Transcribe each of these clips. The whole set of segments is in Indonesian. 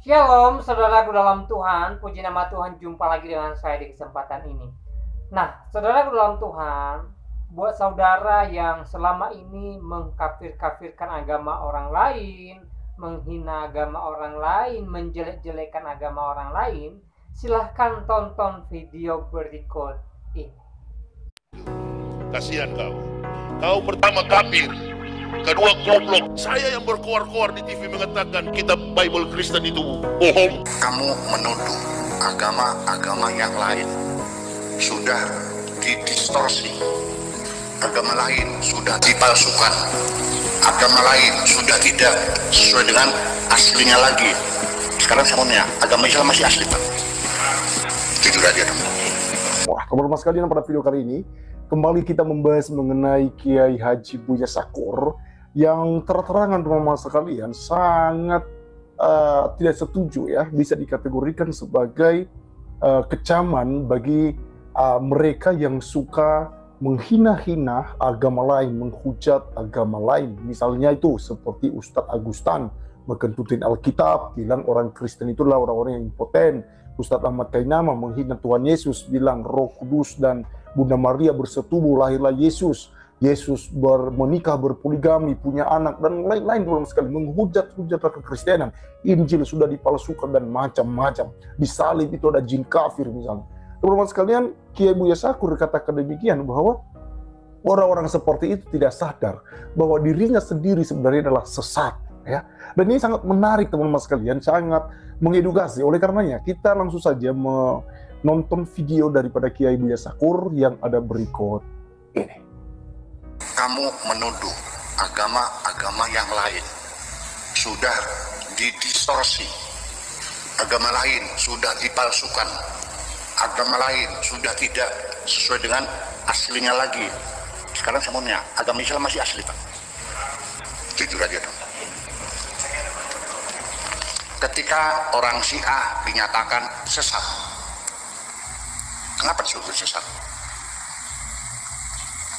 Shalom, saudaraku dalam Tuhan. Puji nama Tuhan, jumpa lagi dengan saya di kesempatan ini. Nah, saudaraku dalam Tuhan, buat saudara yang selama ini mengkafir-kafirkan agama orang lain, menghina agama orang lain, menjelek-jelekan agama orang lain, silahkan tonton video berikut ini. Kasihan kau. Kau pertama kafir, kedua goblok. Saya yang berkoar-koar di TV mengatakan kita Bible Kristen itu bohong. Kamu menuduh agama-agama yang lain sudah didistorsi, agama lain sudah dipalsukan, agama lain sudah tidak sesuai dengan aslinya lagi. Sekarang saya mau nanya, agama Islam masih asli, Pak? Jujur aja dong. Wah, teman-teman sekalian, pada video kali ini kembali kita membahas mengenai Kiai Haji Buya Syakur yang terang-terangan teman-teman sekalian sangat tidak setuju, ya, bisa dikategorikan sebagai kecaman bagi mereka yang suka menghina-hina agama lain, menghujat agama lain. Misalnya itu seperti Ustadz Agustan mengentutin Alkitab, bilang orang Kristen itulah orang-orang yang impoten. Ustadz Ahmad Tainama menghina Tuhan Yesus, bilang Roh Kudus dan Bunda Maria bersetubuh, lahirlah Yesus. Yesus menikah, berpoligami, punya anak, dan lain-lain dalam sekali. Menghujat-hujat kekristenan. Injil sudah dipalsukan dan macam-macam. Di salib itu ada jin kafir misalnya. Teman-teman sekalian, Kiai Buya Syakur katakan demikian, bahwa orang-orang seperti itu tidak sadar bahwa dirinya sendiri sebenarnya adalah sesat, ya. Dan ini sangat menarik teman-teman sekalian, sangat mengedukasi. Oleh karenanya kita langsung saja menonton video daripada Kiai Buya Syakur yang ada berikut ini. Kamu menuduh agama-agama yang lain sudah didistorsi, agama lain sudah dipalsukan, agama lain sudah tidak sesuai dengan aslinya lagi. Sekarang saya mau nanya, agama Islam masih asli, Pak? Jujur aja dong. Ketika orang Syiah dinyatakan sesat, kenapa disebut sesat?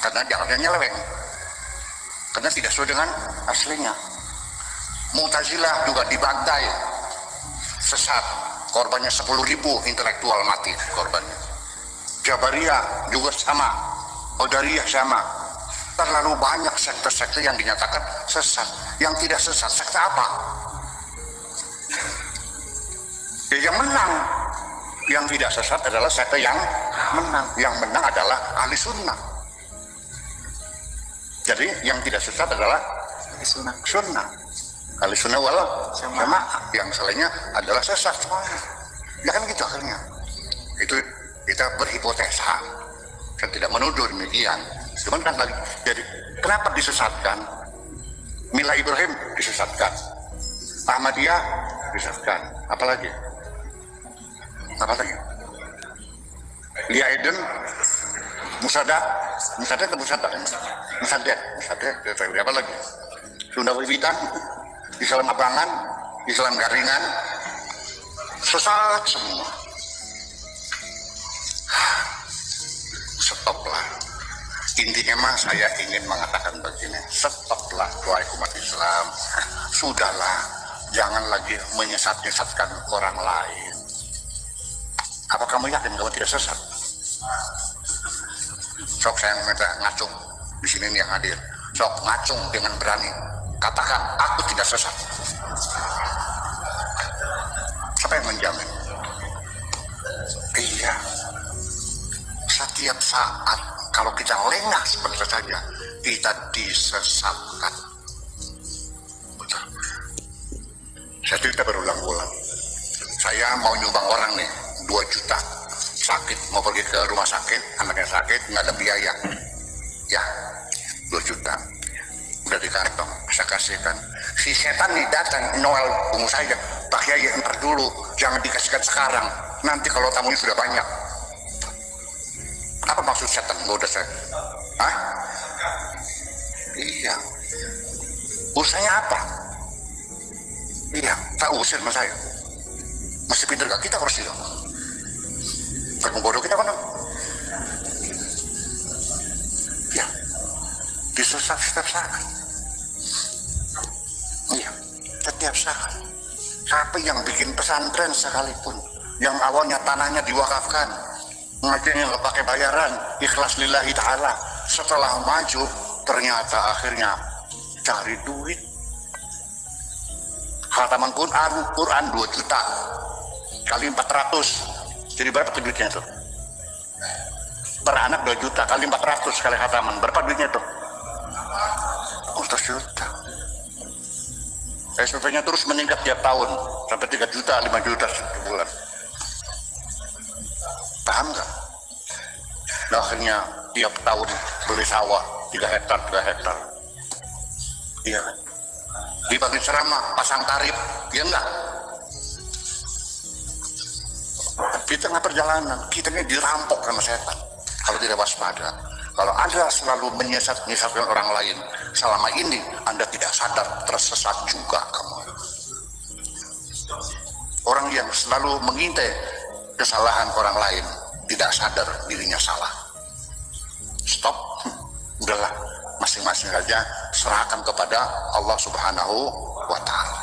Karena dianggapnya nyeleweng, karena tidak sesuai dengan aslinya. Mu'tazilah juga dibantai sesat, korbannya 10.000 intelektual mati korbannya. Jabariyah juga sama, Qadariyah sama. Terlalu banyak sekte-sekte yang dinyatakan sesat. Yang tidak sesat, sekte apa? Ya, yang menang. Yang tidak sesat adalah sekte yang menang. Yang menang adalah ahli sunnah. Jadi yang tidak sesat adalah sunnah. Ahli sunnah wal jamaah. Yang selainnya adalah sesat semuanya. Ya kan gitu akhirnya. Itu kita berhipotesa. Saya tidak menuduh demikian. Cuman kan lagi, jadi kenapa disesatkan? Mila Ibrahim disesatkan, Ahmadiyah disesatkan, apalagi Lia Eden, Musada apa lagi? Sunda Wiwitan, Islam Abangan, Islam Garingan, sesat semua. Stoplah. Intinya mah saya ingin mengatakan begini, stoplah wahai umat Islam. Sudahlah, jangan lagi menyesat-nyesatkan orang lain. Apa kamu yakin kamu tidak sesat? Sok saya minta ngacung di sini nih yang hadir. Sok ngacung dengan berani. Katakan aku tidak sesat. Siapa yang menjamin? Iya. Setiap saat kalau kita lengah sebentar saja kita disesatkan. Betul. Saya cerita berulang-ulang. Saya mau nyumbang orang nih 2 juta, sakit, mau pergi ke rumah sakit, anaknya sakit, nggak ada biaya, ya 2 juta, udah di kantong, saya kasihkan. Si setan nih datang, Noel ungu saya, Pak Kiai ntar dulu, jangan dikasihkan sekarang, nanti kalau tamunya sudah banyak. Apa maksud setan goda saya? Hah? Iya. Urusannya apa? Iya, tak usir sama saya. Masih pintar gak kita harus itu? Bukan bodoh kita kan? Ya, disesat setiap saat. Iya, setiap saat. Tapi yang bikin pesantren sekalipun, yang awalnya tanahnya diwakafkan, ngajinya nggak pakai bayaran, ikhlas lillahi ta'ala, setelah maju ternyata akhirnya cari duit. Khataman Quran 2 juta kali 400, jadi berapa duitnya tuh? Per anak 2 juta kali 400 kali khataman, berapa duitnya tuh? 100 juta. SPP-nya terus meningkat tiap tahun sampai 3 juta, 5 juta setiap bulan. Paham nggak? Nah, akhirnya tiap tahun beli sawah 3 hektar, 3 hektar. Iya. Dibagi ceramah, pasang tarif, ya enggak? Di tengah perjalanan, kita ini dirampok sama setan kalau tidak waspada. Kalau Anda selalu menyesatkan orang lain, selama ini Anda tidak sadar, tersesat juga kamu. Orang yang selalu mengintai kesalahan orang lain, tidak sadar dirinya salah. Stop, udahlah, masing-masing saja serahkan kepada Allah Subhanahu wa Ta'ala.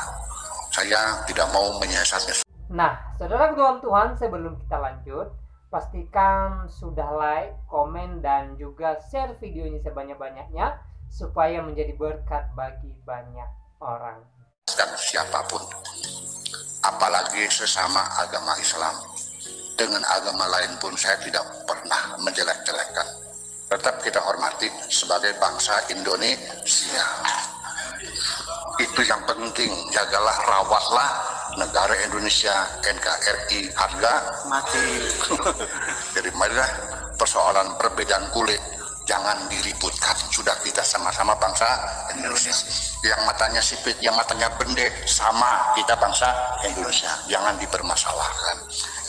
Saya tidak mau menyesatkan. Nah, saudara dalam Tuhan, sebelum kita lanjut, pastikan sudah like, komen, dan juga share video ini sebanyak-banyaknya supaya menjadi berkat bagi banyak orang. Dan siapapun, apalagi sesama agama Islam, dengan agama lain pun saya tidak pernah menjelek-jelekkan. Tetap kita hormati sebagai bangsa Indonesia. Itu yang penting, jagalah, rawatlah negara Indonesia, NKRI, harga mati. Jadi marilah persoalan perbedaan kulit jangan diributkan. Sudah, kita sama-sama bangsa Indonesia. Yang matanya sipit, yang matanya pendek, sama kita bangsa Indonesia. Jangan dipermasalahkan.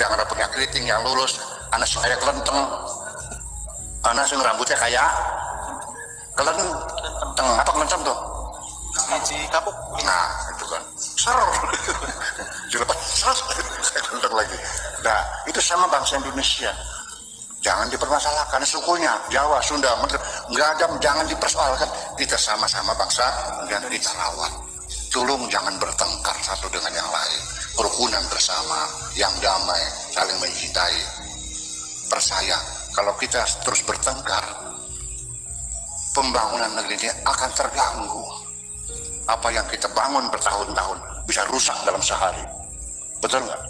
Yang rambutnya keriting, yang lurus, anak sing kayak kelenteng, anak sing rambutnya kayak kelenteng, apa kelenteng tuh? Biji kapuk. Nah, itu kan ser dilepas kelenteng lagi. Nah, itu sama bangsa Indonesia. Jangan dipermasalahkan sukunya, Jawa, Sunda, nggak ada, jangan dipersoalkan. Kita sama-sama bangsa dan kita rawat. Tolong jangan bertengkar satu dengan yang lain. Kerukunan bersama, yang damai, saling mencintai. Percaya, kalau kita terus bertengkar, pembangunan negeri ini akan terganggu. Apa yang kita bangun bertahun-tahun bisa rusak dalam sehari. Betul nggak?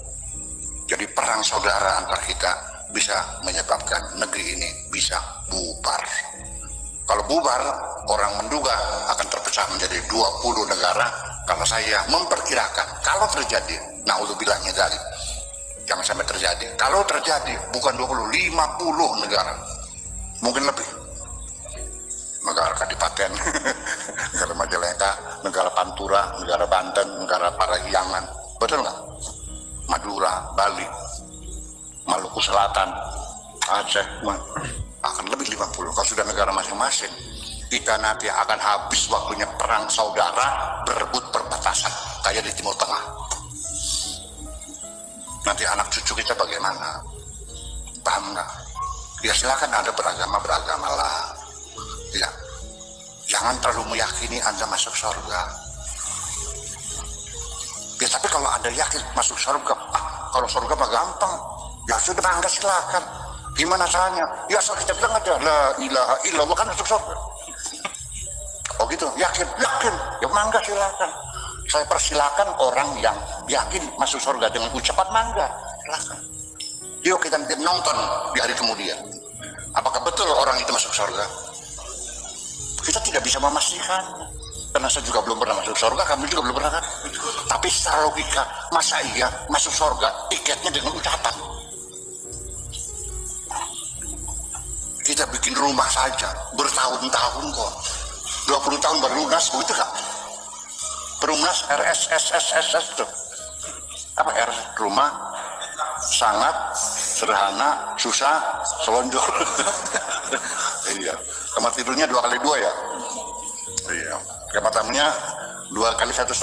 Jadi perang saudara antar kita bisa menyebabkan negeri ini bisa bubar. Kalau bubar, orang menduga akan terpecah menjadi 20 negara. Kalau saya memperkirakan, kalau terjadi, naudzubillah dzalik, jangan sampai terjadi. Kalau terjadi, bukan 20, 50 negara. Mungkin lebih. Negara Kadipaten, negara Majalengka, negara Pantura, negara Banten, negara Parahyangan. Betul nggak? Madura, Bali, Maluku Selatan, Aceh, akan lebih 50. Kalau sudah negara masing-masing, kita nanti akan habis waktunya perang saudara berebut perbatasan kayak di Timur Tengah. Nanti anak cucu kita bagaimana? Paham nggak? Ya silakan Anda beragama lah. Ya, jangan terlalu meyakini Anda masuk surga. Ya, tapi kalau Anda yakin masuk surga, kalau surga mah gampang. Ya sudah, Anda silakan. Gimana caranya? Ya asal kita bilang aja, la ilaha illallah, kan masuk surga. Oh gitu, yakin. Ya mangga silakan. Saya persilakan orang yang yakin masuk surga dengan ucapan mangga, silakan. Yuk kita nonton di hari kemudian. Apakah betul orang itu masuk surga? Kita tidak bisa memastikan, karena saya juga belum pernah masuk surga, kamu juga belum pernah kan? Tapi secara logika, masa iya masuk surga tiketnya dengan ucapan? Kita bikin rumah saja bertahun-tahun kok, 20 tahun baru lunas, begitu kak? Perumahan RSSSS itu apa? R rumah sangat sederhana, susah, selonjor. Iya. Kamar tidurnya 2x2 ya. Iya. Kamar tamunya 2x1,5.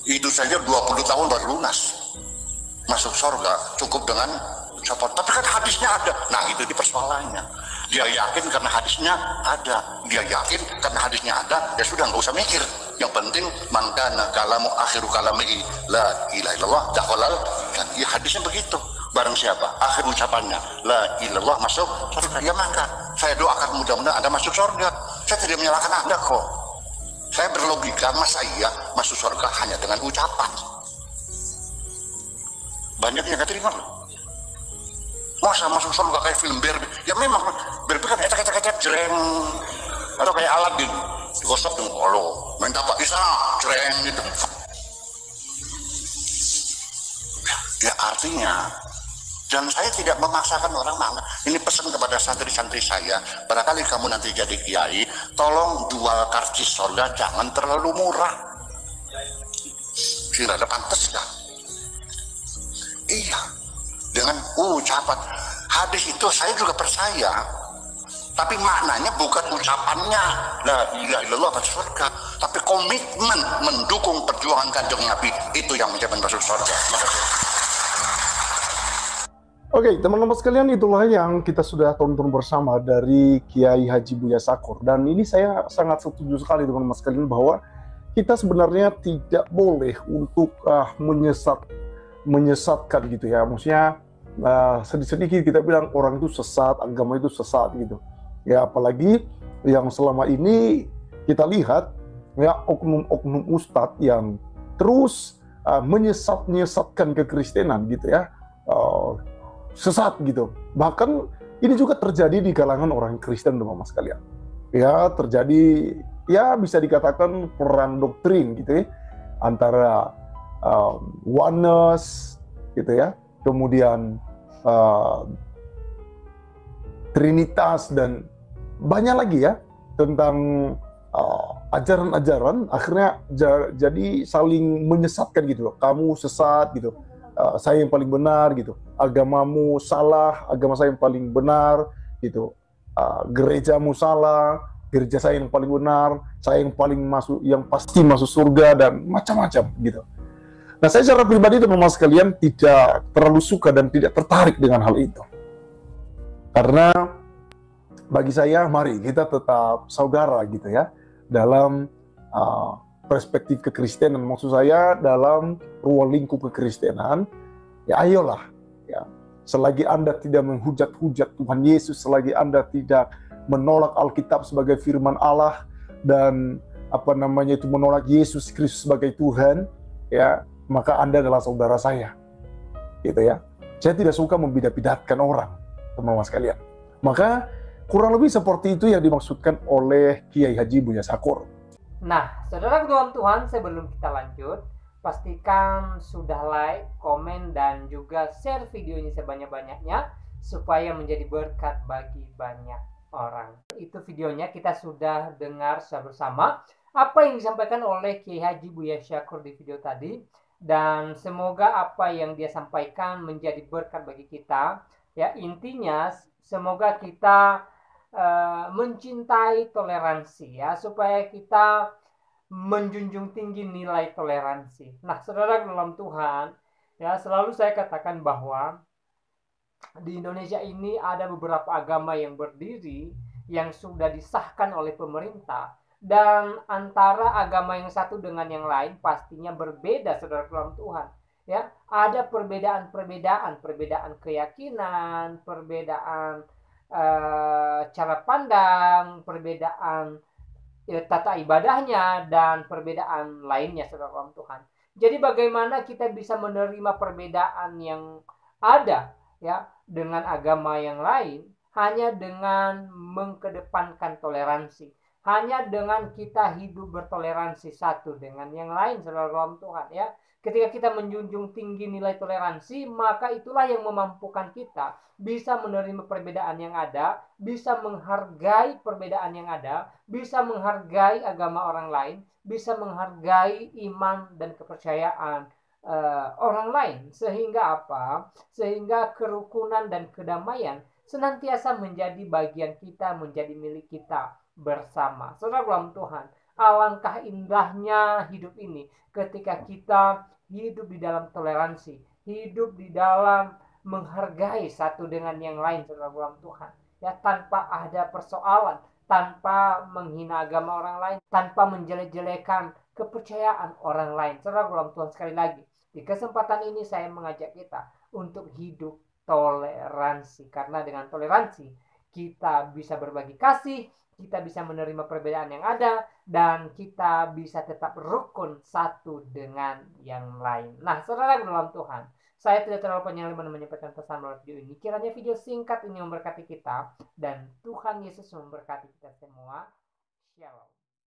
Itu saja 20 tahun baru lunas. Masuk surga cukup dengan ucapan. Tapi kan hadisnya ada. Nah, itu di persoalannya. Dia yakin karena hadisnya ada. Dia yakin karena hadisnya ada. Ya sudah, nggak usah mikir. Yang penting mangkana kalamu akhiru kalamihi la ilaha illallah dakhalal kan. Ya hadisnya begitu. Barang siapa akhir ucapannya la ilaha illallah masuk surga, ya maka saya doakan mudah-mudahan Anda masuk surga. Saya tidak menyalahkan Anda kok. Saya berlogika, masa iya masuk surga hanya dengan ucapan? Banyak yang gak terima loh. Masa masuk surga kayak film Barbie? Ya memang Barbie kan etak-etak jreng, atau kayak Aladin digosok dengan kolo, main tapak bisa jreng gitu. Ya artinya, dan saya tidak memaksakan orang mana. Ini pesan kepada santri-santri saya, barangkali kamu nanti jadi kiai, tolong jual karcis surga jangan terlalu murah. Tidak ada pantasnya. Iya, dengan ucapan. Hadis itu saya juga percaya, tapi maknanya bukan ucapannya la ilaha illallah masuk surga, tapi komitmen mendukung perjuangan Kanjeng Nabi itu yang menjadi masuk surga. Makasih. Oke, teman-teman sekalian, itulah yang kita sudah tonton bersama dari Kiai Haji Buya Sakur. Dan ini saya sangat setuju sekali teman-teman sekalian bahwa kita sebenarnya tidak boleh untuk menyesatkan gitu ya. Maksudnya sedikit-sedikit kita bilang orang itu sesat, agama itu sesat gitu. Ya apalagi yang selama ini kita lihat ya oknum-oknum ustadz yang terus menyesatkan kekristenan gitu ya. Sesat gitu. Bahkan ini juga terjadi di kalangan orang Kristen teman-teman sekalian. Ya terjadi, ya bisa dikatakan perang doktrin gitu ya antara oneness gitu ya, kemudian trinitas dan banyak lagi ya tentang ajaran-ajaran, akhirnya jadi saling menyesatkan gitu loh. Kamu sesat gitu. Saya yang paling benar gitu, agamamu salah, agama saya yang paling benar gitu, gerejamu salah, gereja saya yang paling benar, saya yang paling masuk, yang pasti masuk surga dan macam-macam gitu. Nah saya secara pribadi teman-teman sekalian tidak terlalu suka dan tidak tertarik dengan hal itu, karena bagi saya mari kita tetap saudara gitu ya dalam perspektif kekristenan, maksud saya dalam ruang lingkup kekristenan, ya ayolah, ya selagi Anda tidak menghujat-hujat Tuhan Yesus, selagi Anda tidak menolak Alkitab sebagai firman Allah dan menolak Yesus Kristus sebagai Tuhan, ya maka Anda adalah saudara saya, gitu ya. Saya tidak suka membidat-bidatkan orang, teman-teman sekalian. Maka kurang lebih seperti itu yang dimaksudkan oleh Kiai Haji Buya Sakur. Nah, saudara dalam Tuhan, sebelum kita lanjut, pastikan sudah like, komen, dan juga share video ini sebanyak-banyaknya supaya menjadi berkat bagi banyak orang. Itu videonya kita sudah dengar bersama apa yang disampaikan oleh Kiai Haji Buya Sakur di video tadi, dan semoga apa yang dia sampaikan menjadi berkat bagi kita. Ya, intinya semoga kita mencintai toleransi ya, supaya kita menjunjung tinggi nilai toleransi. Nah, saudara dalam Tuhan, ya selalu saya katakan bahwa di Indonesia ini ada beberapa agama yang berdiri yang sudah disahkan oleh pemerintah, dan antara agama yang satu dengan yang lain pastinya berbeda, saudara dalam Tuhan. Ya, ada perbedaan keyakinan, perbedaan cara pandang, perbedaan tata ibadahnya, dan perbedaan lainnya, saudara dalam Tuhan. Jadi bagaimana kita bisa menerima perbedaan yang ada ya dengan agama yang lain hanya dengan mengkedepankan toleransi, hanya dengan kita hidup bertoleransi satu dengan yang lain, saudara dalam Tuhan ya. Ketika kita menjunjung tinggi nilai toleransi, maka itulah yang memampukan kita bisa menerima perbedaan yang ada, bisa menghargai perbedaan yang ada, bisa menghargai agama orang lain, bisa menghargai iman dan kepercayaan orang lain. Sehingga apa? Sehingga kerukunan dan kedamaian senantiasa menjadi bagian kita, menjadi milik kita bersama. Saudara dalam Tuhan, alangkah indahnya hidup ini ketika kita hidup di dalam toleransi, hidup di dalam menghargai satu dengan yang lain, saudara dalam Tuhan. Ya, tanpa ada persoalan, tanpa menghina agama orang lain, tanpa menjelek-jelekan kepercayaan orang lain. Saudara dalam Tuhan, sekali lagi, di kesempatan ini saya mengajak kita untuk hidup toleransi. Karena dengan toleransi, kita bisa berbagi kasih, kita bisa menerima perbedaan yang ada, dan kita bisa tetap rukun satu dengan yang lain. Nah, saudara dalam Tuhan, saya tidak terlalu panjang lebar menyampaikan pesan melalui video ini. Kiranya video singkat ini memberkati kita, dan Tuhan Yesus memberkati kita semua. Shalom.